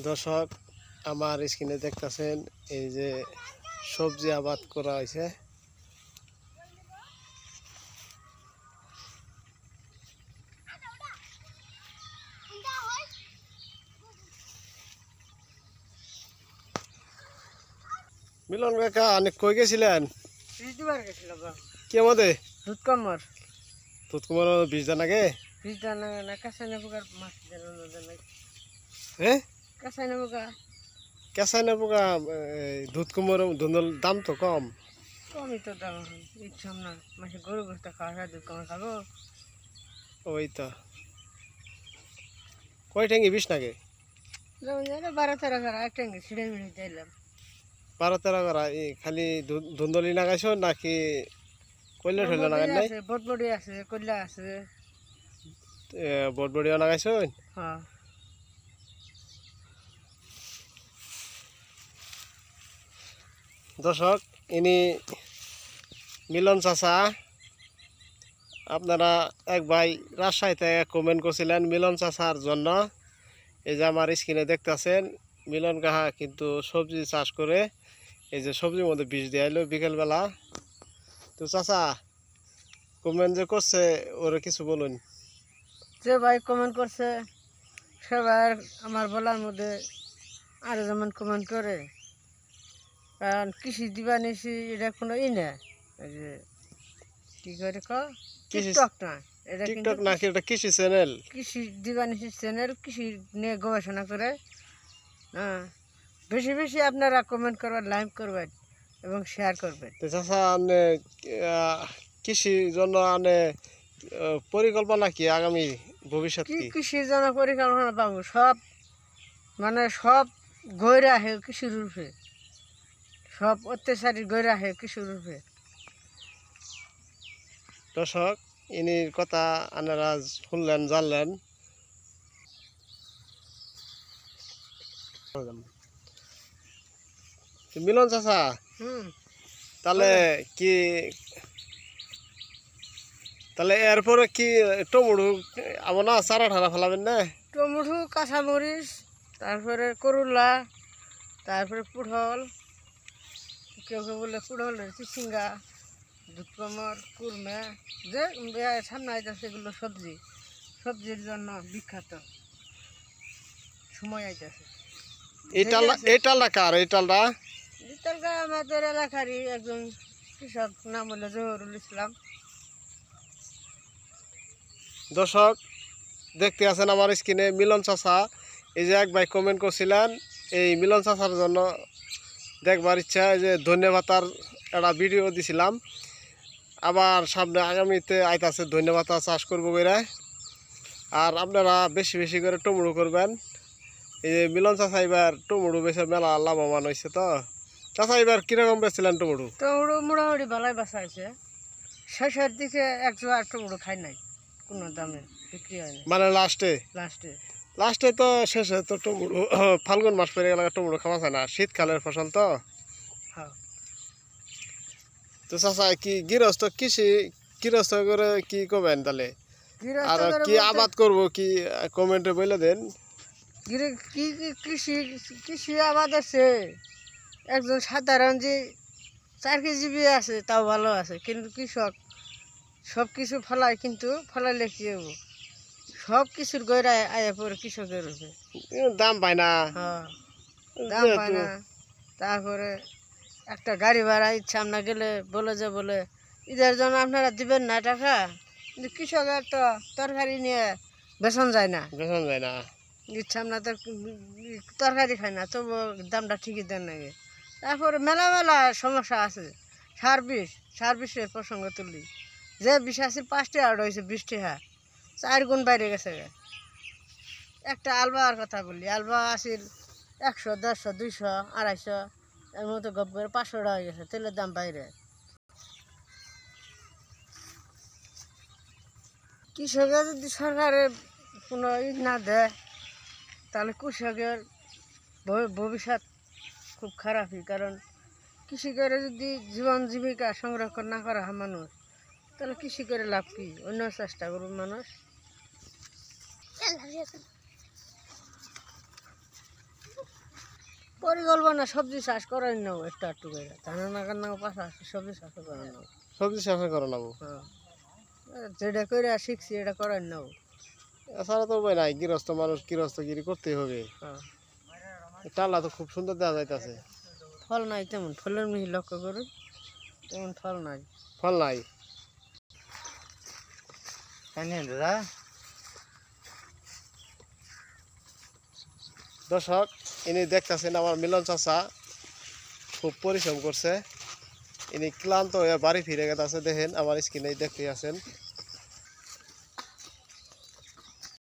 দর্শক আমার স্ক্রিনে দেখতেছেন এই যে সবজি আবাদ করা হয়েছে। মিলন কাকা অনেক কই গেছিলেন? কেমন দুধ কমর দুধ কুমার বীজ দান আগে না কাঁচা নেবুকার মাছ হ্যাঁ কাঁচা নেবুকা কেঁচা নেবুকা দুধ কুমার দাম তো কম। কমই তো দাম ইচ্ছাম না মাসে গরু গোস্ত খাওয়া দুধ কমর খাবো। ওই তো কয় ঠেঙ্গি বিষ নাকি? 12-13 করা এক ট্যাঙ্কি ছিঁড়ে মিড়ে দিলাম। 12-13 করা খালি ধুন্দলি লাগাইছো নাকি কইলে ঠইলে লাগাই নাই? বটবড়ি আছে, কইলা আছে, বটবড়িও লাগাইছো? হ্যাঁ। দর্শক ইনি মিলন চাচা। আপনারা এক ভাই রাজশাহীতে কমেন্ট করছিলেন মিলন চাচার জন্য। এই যে আমার স্ক্রিনে দেখতেছেন মিলন কাহা কিন্তু সবজি চাষ করে এই যে সবজির মধ্যে বীজ দিয়ে আইলো বিকেলবেলা। তো চাচা কমেন্ট যে করছে ওরা কিছু বলুন। যে ভাই কমেন্ট করছে সবার আমার বলার মধ্যে আরো যেমন কমেন্ট করে, কারণ কৃষি দিবা নিছি এটা কোনো না এই যে কি করে টিকটক না, এটা কিন্তু টিকটক নাকি এটা কৃষি চ্যানেল, কৃষি দিবানিশি চ্যানেল, কৃষি নিয়ে গবেষণা করে। হ্যাঁ, বেশি বেশি আপনারা কমেন্ট করবেন, লাইক করবেন এবং শেয়ার করবেন। তো চাচা আপনি কৃষির জন্য আপনি পরিকল্পনা কি আগামী ভবিষ্যৎ কি? কৃষির জন্য পরিকল্পনা পাবো সব, মানে সব গইরা আহে কৃষির রূপে, সব অত্যাচারী গইরা আহে কৃষির রূপে। দর্শক ইনির কথা আপনারা শুনলেন জানলেন। মিলন চাচা তাহলে কি তাহলে এরপরে কি টমেটো আবার না চারা ঠারা ফেলাবেন না? টমেটো, কাঁচামরিচ, তারপরে করলা, তারপরে পুটল, কেউ কেউ বলে পুটলের চিচিঙ্গা, দুধ কমর, কুরমা, যে সামনে আইতেছে সেগুলো সবজি, সবজির জন্য বিখ্যাত সময় আইতেছে। এই টালটা কার? এই টালটা আমাদের এলাকারই একজন কৃষক, নাম হলো জহুরুল ইসলাম। দর্শক দেখতে আছেন আমার স্ক্রিনে মিলন চাচা। এই যে এক ভাই কমেন্ট করছিলেন এই মিলন চাচার জন্য দেখবার ইচ্ছা, এই যে ধন্যবাদ একটা ভিডিও দিছিলাম। আবার সামনে আগামীতে আইতাছে ধন্যবাদ চাষ করবো করে। আর আপনারা বেশি বেশি করে টমেটো করবেন। এই যে মিলন চাচা এবার টমেটো বেছে মেলা লাভবান হয়েছে। তো চাচা এবার কিরকম বেচছিলেন টমেটো? টমেটো মোটামুটি ভালোই বাসা হয়েছে, শেষের দিকে এক জোয়ার টমেটো খাই নাই, কোনো দামে বিক্রি হয়নি। মানে লাস্টে লাস্টে তো শেষে তো টমেটো ফাল্গুন মাস পরে গেলে টমেটো খাওয়া যায় না, শীতকালের ফসল তো। হ্যাঁ। তো চাচা কি গৃহস্থ গৃহস্থ করে কি করবেন তাহলে? আর কি আবাদ করব কি কমেন্টে বলে দেন। কি কৃষি কৃষি আবাদ আছে, একজন সাধারণ যে চাকরিজীবী আছে তাও ভালো আছে, কিন্তু কৃষক সব কিছু ফলায়, কিন্তু ফলাইলে কি হবো, সব কিছুর গয়রায় আয়া পরে কৃষকের উপরে দাম পায় না। হ্যাঁ, দাম পায় না। তারপরে একটা গাড়ি ভাড়া ইচ্ছা না গেলে বলে ঈদের জন্য আপনারা দিবেন না টাকা, কিন্তু কৃষকের তো তরকারি নিয়ে বেচন যায় না, ইচ্ছা না তো তরকারি খায় না, তবু দামটা ঠিকই দেন নাকি। তারপরে মেলা মেলা সমস্যা আছে। সার বিষের প্রসঙ্গ তুলি, যে বিষ আছে 5 টাকা হয়েছে 20 টাকা, 4 গুণ বাইরে গেছে। একটা আলবার কথা বলি, আলবা আসিল 100, 150, 200, 250, এর মতো গপ করে 500 টাকা হয়ে গেছে, তেলের দাম বাইরে। কৃষকের যদি সরকারের কোনো না দেয় তাহলে কৃষকের ভবিষ্যৎ খুব খারাপই, কারণ কৃষি করে যদি জীবন জীবিকা সংরক্ষণ না করা হয় মানুষ, তাহলে কৃষি করে লাভ কি? অন্য চেষ্টা করবে মানুষ। পরিকল্পনা সবজি চাষ করার নাও একটু একটু করে ধান নাগার নাও পাশাপাশি সবজি চাষ করার নাও। সবজি চাষ করে নেবো। হ্যাঁ যেটা করে শিখছি এটা করার নাও। এছাড়া তো উপায় নাই, গৃহস্থ মানুষ গৃহস্থগিরি করতেই হবে। হ্যাঁ টালা তো খুব সুন্দর দেখা যাইতেছে। ফল নাই তেমন, ফলের মিহি লক্ষ্য করুন তেমন ফল নাই। ফল নাই। দাদা দর্শক, ইনি দেখতেছেন আমার মিলন চাচা খুব পরিশ্রম করছে। ইনি ক্লান্ত হয়ে বাড়ি ফিরে গেছে, দেখেন আমার স্ক্রিনে দেখতে আছেন।